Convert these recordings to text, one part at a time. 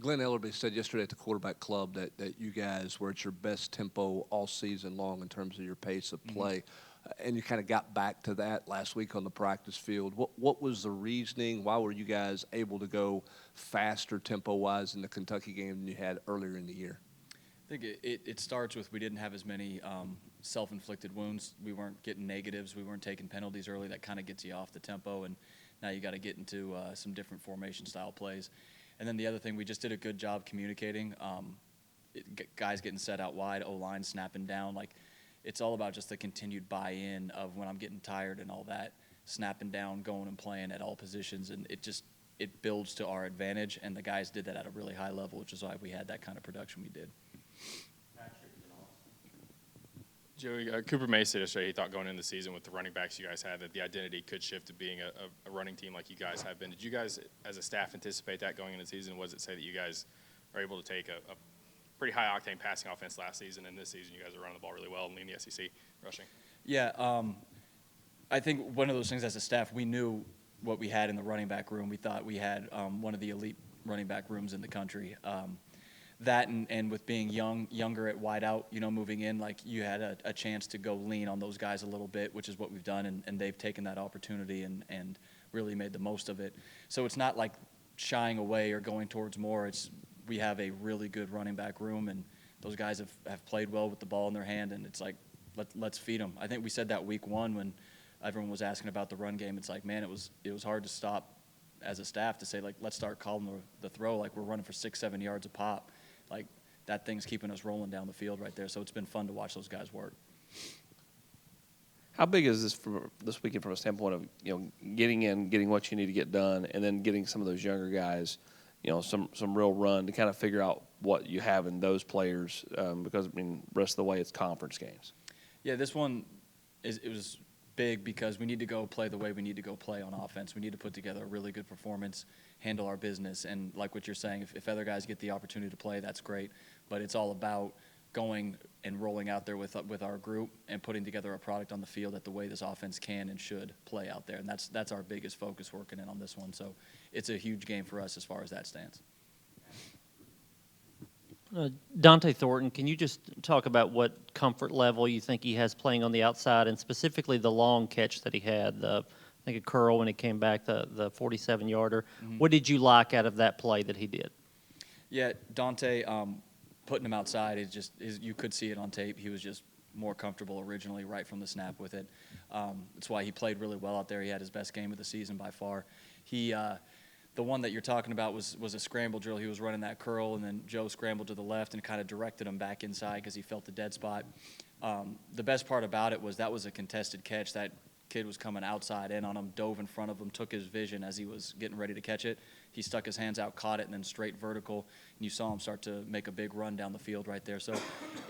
Glenn Ellerby said yesterday at the quarterback club that you guys were at your best tempo all season long in terms of your pace of play. And you kind of got back to that last week on the practice field. What was the reasoning? Why were you guys able to go faster tempo-wise in the Kentucky game than you had earlier in the year? I think it starts with we didn't have as many self-inflicted wounds. We weren't getting negatives. We weren't taking penalties early. That kind of gets you off the tempo, and now you got to get into some different formation-style plays. And then the other thing, we just did a good job communicating. Guys getting set out wide, O-line snapping down. Like, it's all about just the continued buy-in of when I'm getting tired and all that, snapping down, going and playing at all positions, and it builds to our advantage, and the guys did that at a really high level, which is why we had that kind of production we did. Joey, Cooper May said yesterday he thought going into the season with the running backs you guys had that the identity could shift to being a running team like you guys have been. Did you guys, as a staff, anticipate that going into the season? Was it say that you guys are able to take a pretty high-octane passing offense last season, and this season you guys are running the ball really well and leading the SEC rushing? Yeah, I think one of those things as a staff, we knew what we had in the running back room. We thought we had one of the elite running back rooms in the country. That and with being younger at wide out, moving in, like you had a chance to go lean on those guys a little bit, which is what we've done, and they've taken that opportunity and really made the most of it. So it's not like shying away or going towards more. We have a really good running back room, and those guys have played well with the ball in their hand, and it's like, let's feed them. I think we said that week one when everyone was asking about the run game. It's like, man, it was hard to stop as a staff to say, like, let's start calling the throw. Like, we're running for 6-7 yards a pop. Like, that thing's keeping us rolling down the field right there. So it's been fun to watch those guys work. How big is this for this weekend from a standpoint of, getting in, getting what you need to get done, and then getting some of those younger guys, some real run to kind of figure out what you have in those players because, the rest of the way it's conference games. Yeah, this one, it was big because we need to go play the way we need to go play on offense. We need to put together a really good performance, handle our business, and like what you're saying, if other guys get the opportunity to play, that's great. But it's all about going and rolling out there with our group and putting together a product on the field that the way this offense can and should play out there. And that's our biggest focus working in on this one. So it's a huge game for us as far as that stands. Dante Thornton, can you just talk about what comfort level you think he has playing on the outside, and specifically the long catch that he had, I think a curl when he came back, the 47-yarder. Mm-hmm. What did you like out of that play that he did? Yeah, Dante, putting him outside, you could see it on tape. He was just more comfortable originally right from the snap with it. That's why he played really well out there. He had his best game of the season by far. The one that you're talking about was a scramble drill. He was running that curl, and then Joe scrambled to the left and kind of directed him back inside because he felt the dead spot. The best part about it was that was a contested catch. That kid was coming outside in on him, dove in front of him, took his vision as he was getting ready to catch it. He stuck his hands out, caught it, and then straight vertical. And you saw him start to make a big run down the field right there. So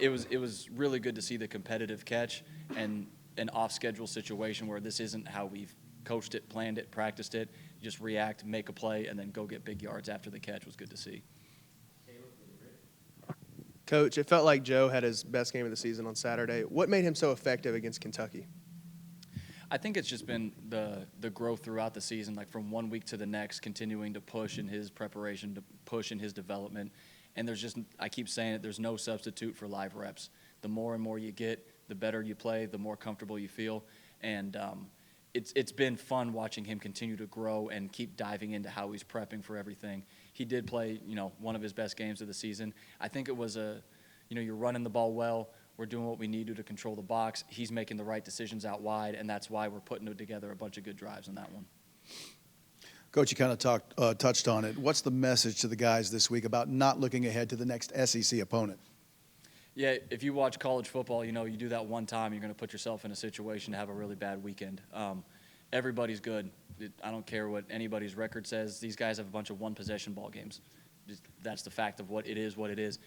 it was really good to see the competitive catch and an off-schedule situation where this isn't how we've coached it, planned it, practiced it. You just react, make a play, and then go get big yards after the catch was good to see. Coach, it felt like Joe had his best game of the season on Saturday. What made him so effective against Kentucky? I think it's just been the growth throughout the season, like from one week to the next, continuing to push in his preparation, to push in his development. And I keep saying it, there's no substitute for live reps. The more and more you get, the better you play, the more comfortable you feel. And it's been fun watching him continue to grow and keep diving into how he's prepping for everything. He did play, one of his best games of the season. I think it was you're running the ball well. We're doing what we need to control the box. He's making the right decisions out wide, and that's why we're putting together a bunch of good drives in that one. Coach, you kind of touched on it. What's the message to the guys this week about not looking ahead to the next SEC opponent? Yeah, if you watch college football, you do that one time, you're going to put yourself in a situation to have a really bad weekend. Everybody's good. I don't care what anybody's record says. These guys have a bunch of one-possession ball games. That's the fact of what it is.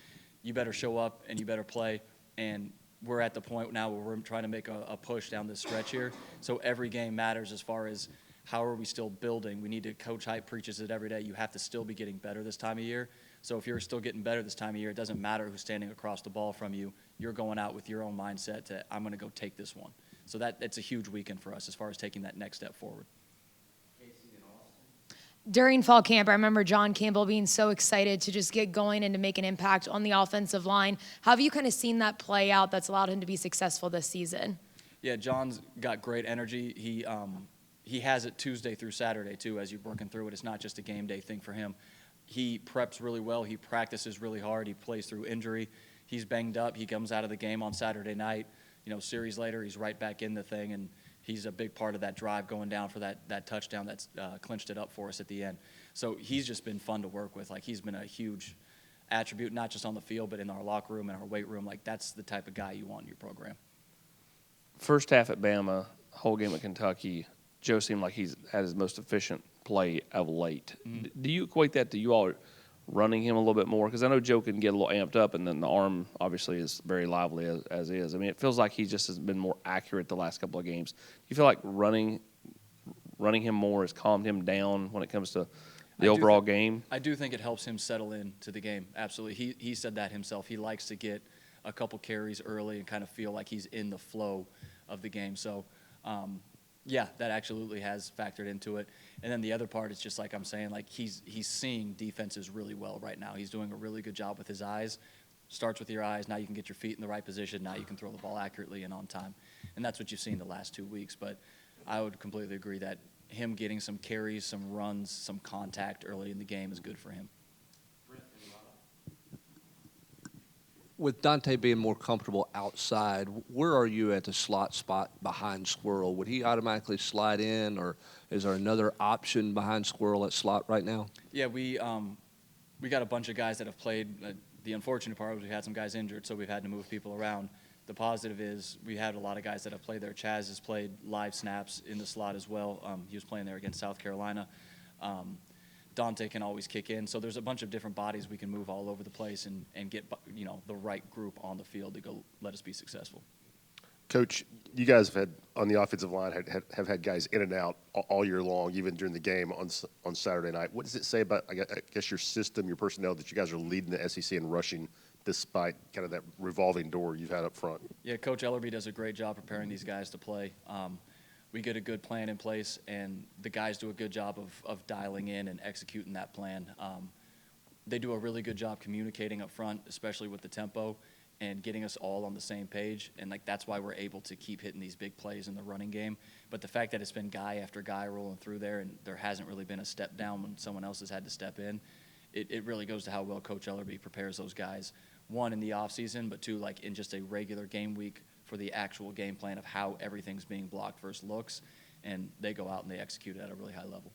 You better show up and you better play. And we're at the point now where we're trying to make a push down this stretch here. So every game matters as far as how are we still building. We need to, Coach Hype preaches it every day, you have to still be getting better this time of year. So if you're still getting better this time of year, it doesn't matter who's standing across the ball from you. You're going out with your own mindset to, I'm going to go take this one. So that's a huge weekend for us as far as taking that next step forward. during fall camp, I remember John Campbell being so excited to just get going and to make an impact on the offensive line. How have you kind of seen that play out that's allowed him to be successful this season? Yeah, John's got great energy. He has it Tuesday through Saturday, too, as you're working through it. It's not just a game day thing for him. He preps really well. He practices really hard. He plays through injury. He's banged up. He comes out of the game on Saturday night. Series later, he's right back in the thing, and he's a big part of that drive going down for that touchdown that's clinched it up for us at the end. So he's just been fun to work with. Like, he's been a huge attribute, not just on the field, but in our locker room and our weight room. Like, that's the type of guy you want in your program. First half at Bama, whole game at Kentucky, Joe seemed like he's had his most efficient play of late. Do you equate that to you all running him a little bit more? Because I know Joe can get a little amped up, and then the arm obviously is very lively as is. I mean, it feels like he just has been more accurate the last couple of games. Do you feel like running him more has calmed him down when it comes to the overall game? I do think it helps him settle into the game. Absolutely. He said that himself. He likes to get a couple carries early and kind of feel like he's in the flow of the game. So, yeah, that absolutely has factored into it. And then the other part is just like I'm saying, like he's seeing defenses really well right now. He's doing a really good job with his eyes. Starts with your eyes. Now you can get your feet in the right position. Now you can throw the ball accurately and on time. And that's what you've seen the last 2 weeks. But I would completely agree that him getting some carries, some runs, some contact early in the game is good for him. With Dante being more comfortable outside, where are you at the slot spot behind Squirrel? Would he automatically slide in, or is there another option behind Squirrel at slot right now? Yeah, we got a bunch of guys that have played. The unfortunate part was we had some guys injured, so we've had to move people around. The positive is we had a lot of guys that have played there. Chaz has played live snaps in the slot as well. He was playing there against South Carolina. Dante can always kick in. So there's a bunch of different bodies we can move all over the place and get the right group on the field to go let us be successful. Coach, you guys have had, on the offensive line, have had guys in and out all year long, even during the game on Saturday night. What does it say about, I guess, your system, your personnel, that you guys are leading the SEC in rushing despite kind of that revolving door you've had up front? Yeah, Coach Ellerby does a great job preparing these guys to play. We get a good plan in place, and the guys do a good job of dialing in and executing that plan. They do a really good job communicating up front, especially with the tempo, and getting us all on the same page. And that's why we're able to keep hitting these big plays in the running game. But the fact that it's been guy after guy rolling through there, and there hasn't really been a step down when someone else has had to step in, it really goes to how well Coach Ellerby prepares those guys. One, in the offseason, but two, in just a regular game week for the actual game plan of how everything's being blocked versus looks, and they go out and they execute it at a really high level.